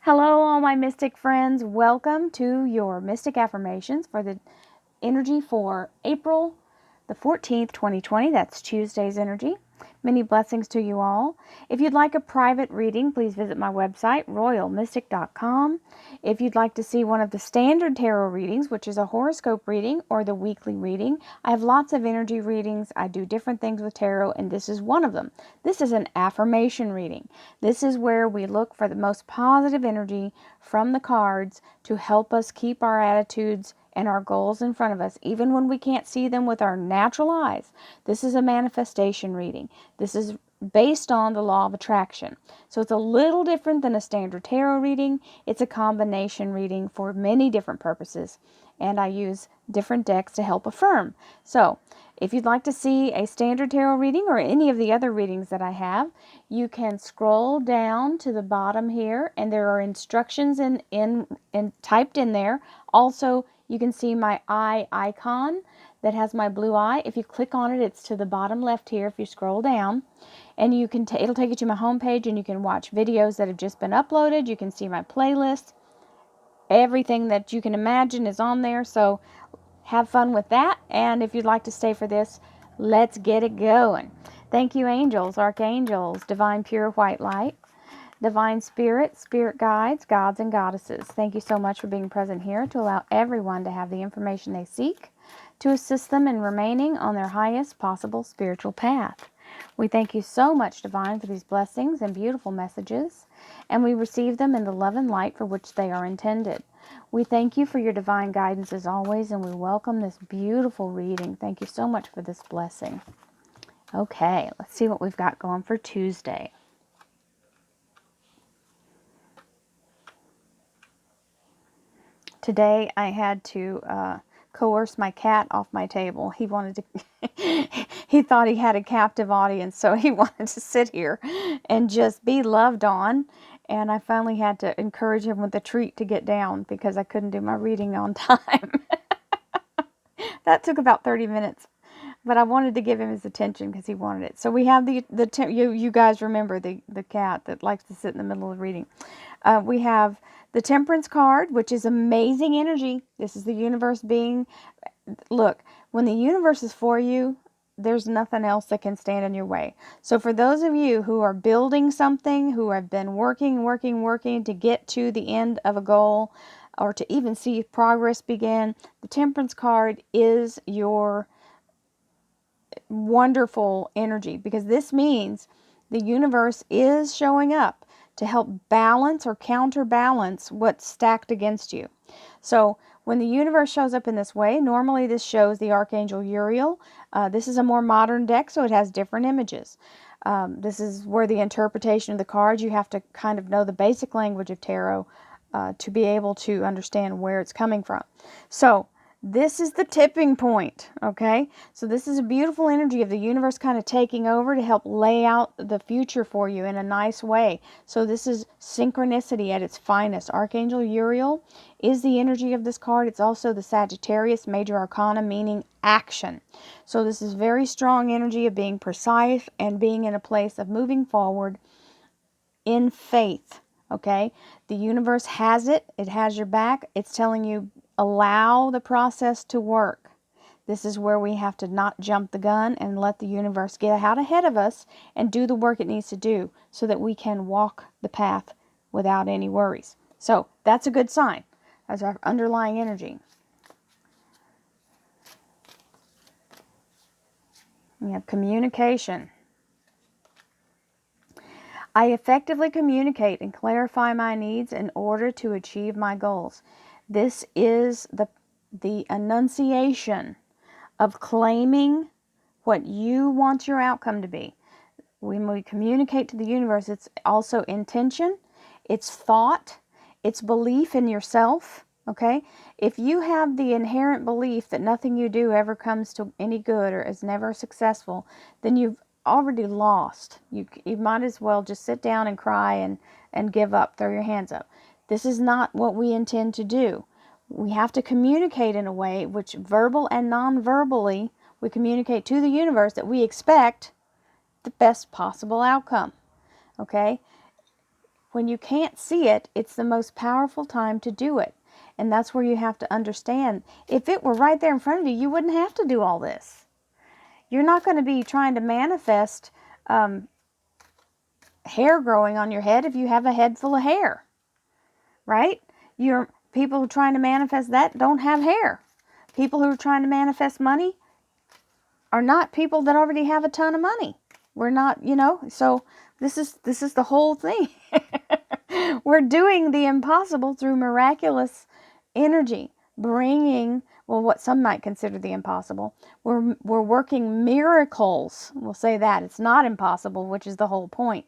Hello, all my mystic friends. Welcome to your mystic affirmations for the energy for April the 14th, 2020. That's Tuesday's energy. Many blessings to you all. If you'd like a private reading, please visit my website, royalmystic.com. If you'd like to see one of the standard tarot readings, which is a horoscope reading or the weekly reading, I have lots of energy readings. I do different things with tarot, and this is one of them. This is an affirmation reading. This is where we look for the most positive energy from the cards to help us keep our attitudes and our goals in front of us, even when we can't see them with our natural eyes. This is a manifestation reading. This is based on the law of attraction. So it's a little different than a standard tarot reading. It's a combination reading for many different purposes, and I use different decks to help affirm. So if you'd like to see a standard tarot reading or any of the other readings that I have, you can scroll down to the bottom here, and there are instructions in typed in there. Also, you can see my eye icon that has my blue eye. If you click on it, it's to the bottom left here if you scroll down. And you can it'll take you to my homepage, and you can watch videos that have just been uploaded. You can see my playlist. Everything that you can imagine is on there. So have fun with that. And if you'd like to stay for this, let's get it going. Thank you, angels, archangels, divine pure white light, divine spirit, spirit guides, gods and goddesses. Thank you so much for being present here to allow everyone to have the information they seek to assist them in remaining on their highest possible spiritual path. We thank you so much, Divine, for these blessings and beautiful messages, and we receive them in the love and light for which they are intended. We thank you for your divine guidance as always, and we welcome this beautiful reading. Thank you so much for this blessing. Okay, let's see what we've got going for Tuesday. Today I had to coerce my cat off my table. He wanted to, he thought he had a captive audience, so he wanted to sit here and just be loved on. And I finally had to encourage him with a treat to get down because I couldn't do my reading on time. That took about 30 minutes. But I wanted to give him his attention because he wanted it. So we have you guys remember the cat that likes to sit in the middle of the reading. We have the Temperance card, which is amazing energy. This is the universe being, look, when the universe is for you, there's nothing else that can stand in your way. So for those of you who are building something, who have been working to get to the end of a goal, or to even see progress begin, the Temperance card is your wonderful energy, because this means the universe is showing up to help balance or counterbalance what's stacked against you. So when the universe shows up in this way, normally this shows the Archangel Uriel. This is a more modern deck, so it has different images. This is where the interpretation of the cards, you have to kind of know the basic language of tarot to be able to understand where it's coming from. So this is the tipping point, okay? So this is a beautiful energy of the universe kind of taking over to help lay out the future for you in a nice way. So this is synchronicity at its finest. Archangel Uriel is the energy of this card. It's also the Sagittarius Major Arcana, meaning action. So this is very strong energy of being precise and being in a place of moving forward in faith, okay? The universe has it. It has your back. It's telling you, allow the process to work. This is where we have to not jump the gun and let the universe get out ahead of us and do the work it needs to do so that we can walk the path without any worries. So that's a good sign. That's our underlying energy. We have communication. I effectively communicate and clarify my needs in order to achieve my goals. This is the enunciation of claiming what you want your outcome to be. When we communicate to the universe, it's also intention, it's thought, it's belief in yourself, okay? If you have the inherent belief that nothing you do ever comes to any good or is never successful, then you've already lost. You might as well just sit down and cry and give up, throw your hands up. This is not what we intend to do. We have to communicate in a way which, verbal and non-verbally, we communicate to the universe that we expect the best possible outcome, okay? when you can't see it, it's the most powerful time to do it. And that's where you have to understand, if it were right there in front of you, you wouldn't have to do all this. You're not going to be trying to manifest hair growing on your head if you have a head full of hair, right? People who are trying to manifest that don't have hair. People who are trying to manifest money are not people that already have a ton of money. We're not, so this is the whole thing. We're doing the impossible through miraculous energy, bringing, well, what some might consider the impossible. We're working miracles. We'll say that. It's not impossible, which is the whole point.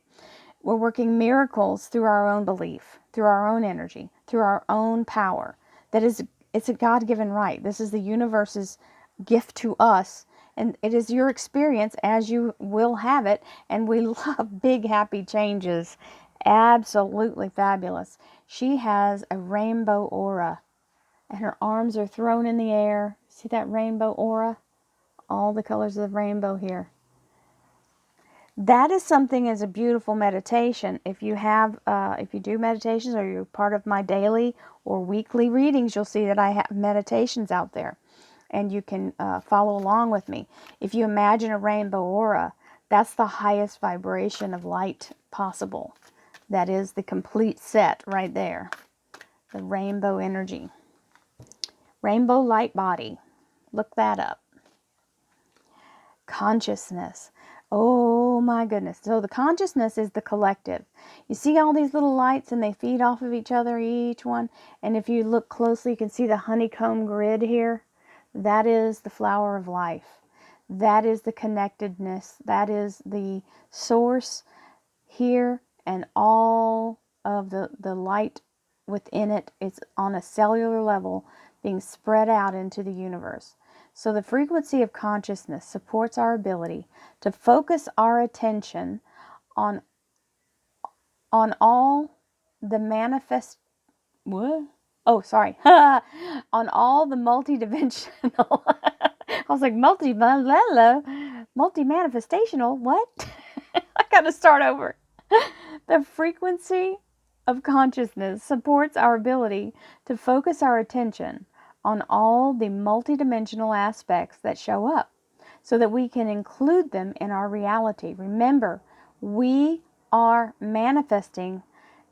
We're working miracles through our own belief, through our own energy, through our own power. It's a God-given right. This is the universe's gift to us, and it is your experience as you will have it, and we love big, happy changes. Absolutely fabulous. She has a rainbow aura, and her arms are thrown in the air. See that rainbow aura? All the colors of the rainbow here. That is something as a beautiful meditation. If you do meditations or you're part of my daily or weekly readings, you'll see that I have meditations out there, and you can follow along with me. If you imagine a rainbow aura, that's the highest vibration of light possible. That is the complete set right there. The rainbow energy. Rainbow light body. Look that up. Consciousness. Oh my goodness. So the consciousness is the collective. You see all these little lights, and they feed off of each other, each one. And if you look closely, you can see the honeycomb grid here. That is the flower of life. That is the connectedness. That is the source here, and all of the light within it is on a cellular level being spread out into the universe. So the frequency of consciousness supports our ability to focus our attention on all the manifest... What? Oh, sorry. On all the multidimensional... I was like, multi-manifestational? What? I got to start over. The frequency of consciousness supports our ability to focus our attention on all the multidimensional aspects that show up, so that we can include them in our reality. Remember, we are manifesting,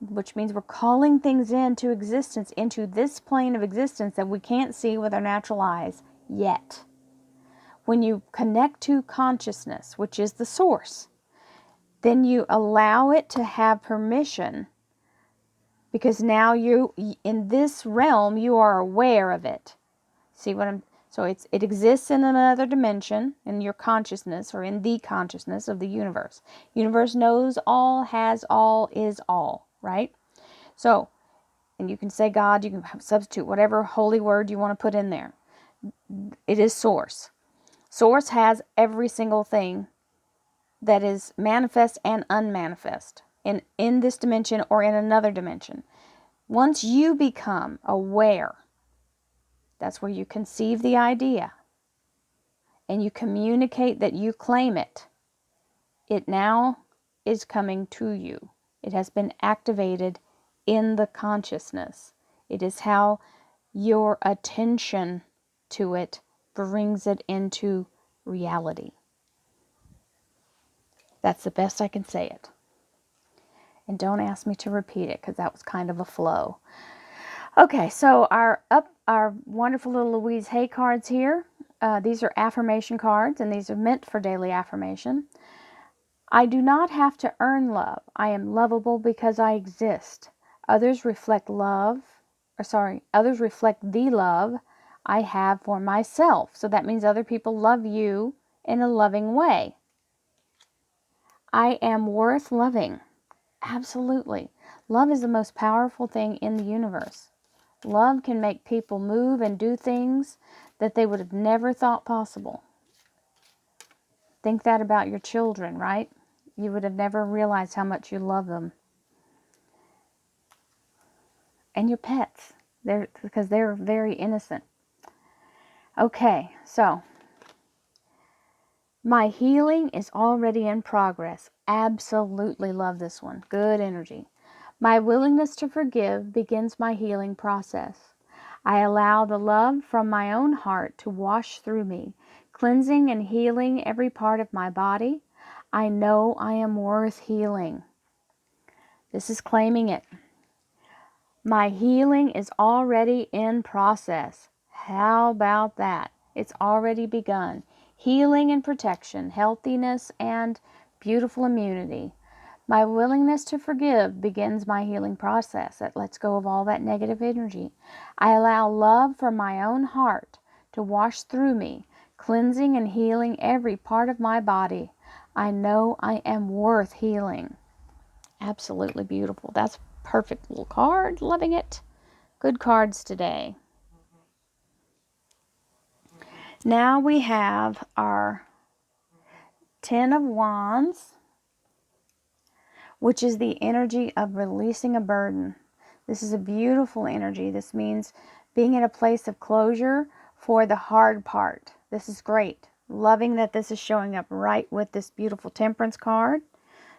which means we're calling things into existence, into this plane of existence that we can't see with our natural eyes yet. When you connect to consciousness, which is the source, then you allow it to have permission, because now in this realm, you are aware of it. See what I'm... So it exists in another dimension, in your consciousness, or in the consciousness of the universe. Universe knows all, has all, is all, right? So, and you can say God, you can substitute whatever holy word you want to put in there. It is source. Source has every single thing that is manifest and unmanifest in this dimension or in another dimension. Once you become aware, that's where you conceive the idea and you communicate that you claim it. It now is coming to you. It has been activated in the consciousness. It is how your attention to it brings it into reality. That's the best I can say it. And don't ask me to repeat it, because that was kind of a flow. Okay, so our wonderful little Louise Hay cards here. These are affirmation cards, and these are meant for daily affirmation. I do not have to earn love. I am lovable because I exist. Others reflect others reflect the love I have for myself. So that means other people love you in a loving way. I am worth loving. Absolutely. Love is the most powerful thing in the universe. Love can make people move and do things that they would have never thought possible. Think that about your children, right? You would have never realized how much you love them. And your pets, because they're very innocent. Okay, so my healing is already in progress. Absolutely love this one. Good energy. My willingness to forgive begins my healing process. I allow the love from my own heart to wash through me, cleansing and healing every part of my body. I know I am worth healing. This is claiming it. My healing is already in process. How about that? It's already begun. Healing and protection, healthiness and beautiful immunity. My willingness to forgive begins my healing process. That lets go of all that negative energy. I allow love from my own heart to wash through me, cleansing and healing every part of my body. I know I am worth healing. Absolutely beautiful. That's a perfect little card. Loving it. Good cards today. Now we have our Ten of Wands, which is the energy of releasing a burden. This is a beautiful energy. This means being in a place of closure for the hard part. This is great. Loving that this is showing up right with this beautiful Temperance card.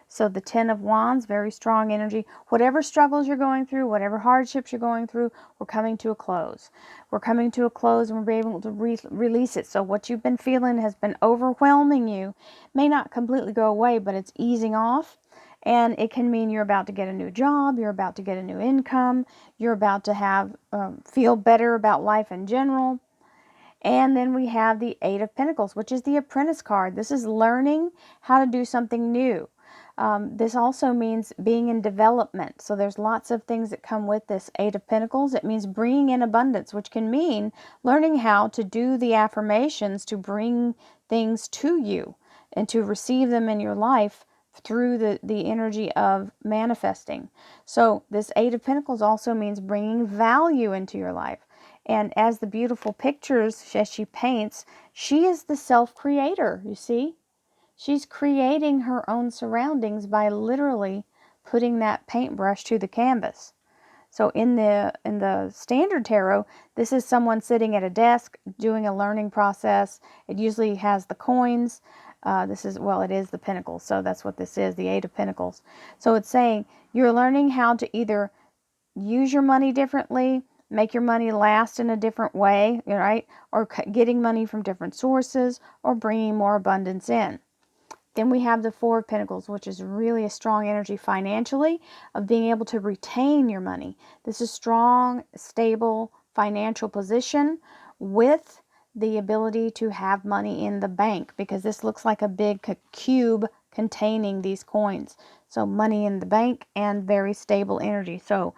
So the Ten of Wands, very strong energy. Whatever struggles you're going through, whatever hardships you're going through, we're coming to a close. We're coming to a close and we're able to release it. So what you've been feeling has been overwhelming you. May not completely go away, but it's easing off. And it can mean you're about to get a new job, you're about to get a new income, you're about to have feel better about life in general. And then we have the Eight of Pentacles, which is the Apprentice card. This is learning how to do something new. This also means being in development. So there's lots of things that come with this Eight of Pentacles. It means bringing in abundance, which can mean learning how to do the affirmations to bring things to you and to receive them in your life through the energy of manifesting. So this Eight of Pentacles also means bringing value into your life. And as the beautiful pictures as she paints, she is the self-creator, you see? She's creating her own surroundings by literally putting that paintbrush to the canvas. So in the standard tarot, this is someone sitting at a desk doing a learning process. It usually has the coins. It is the Pentacles. So that's what this is, the Eight of Pentacles. So it's saying you're learning how to either use your money differently, make your money last in a different way, right? Or getting money from different sources, or bringing more abundance in. Then we have the Four of Pentacles, which is really a strong energy financially of being able to retain your money. This is strong, stable financial position with the ability to have money in the bank, because this looks like a big cube containing these coins. So money in the bank and very stable energy. So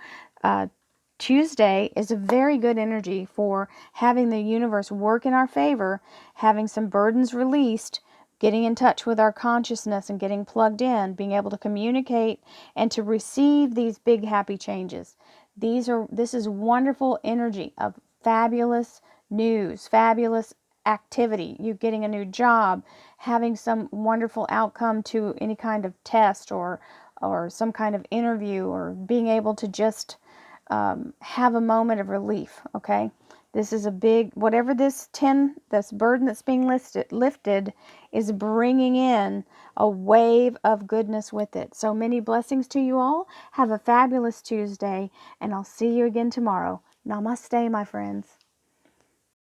Tuesday is a very good energy for having the universe work in our favor, having some burdens released, getting in touch with our consciousness and getting plugged in, being able to communicate and to receive these big happy changes. This is wonderful energy of fabulous news, fabulous activity. You getting a new job, having some wonderful outcome to any kind of test or some kind of interview, or being able to just have a moment of relief, okay? This is a big, whatever this burden that's being lifted is bringing in a wave of goodness with it. So many blessings to you all. Have a fabulous Tuesday, and I'll see you again tomorrow. Namaste, my friends.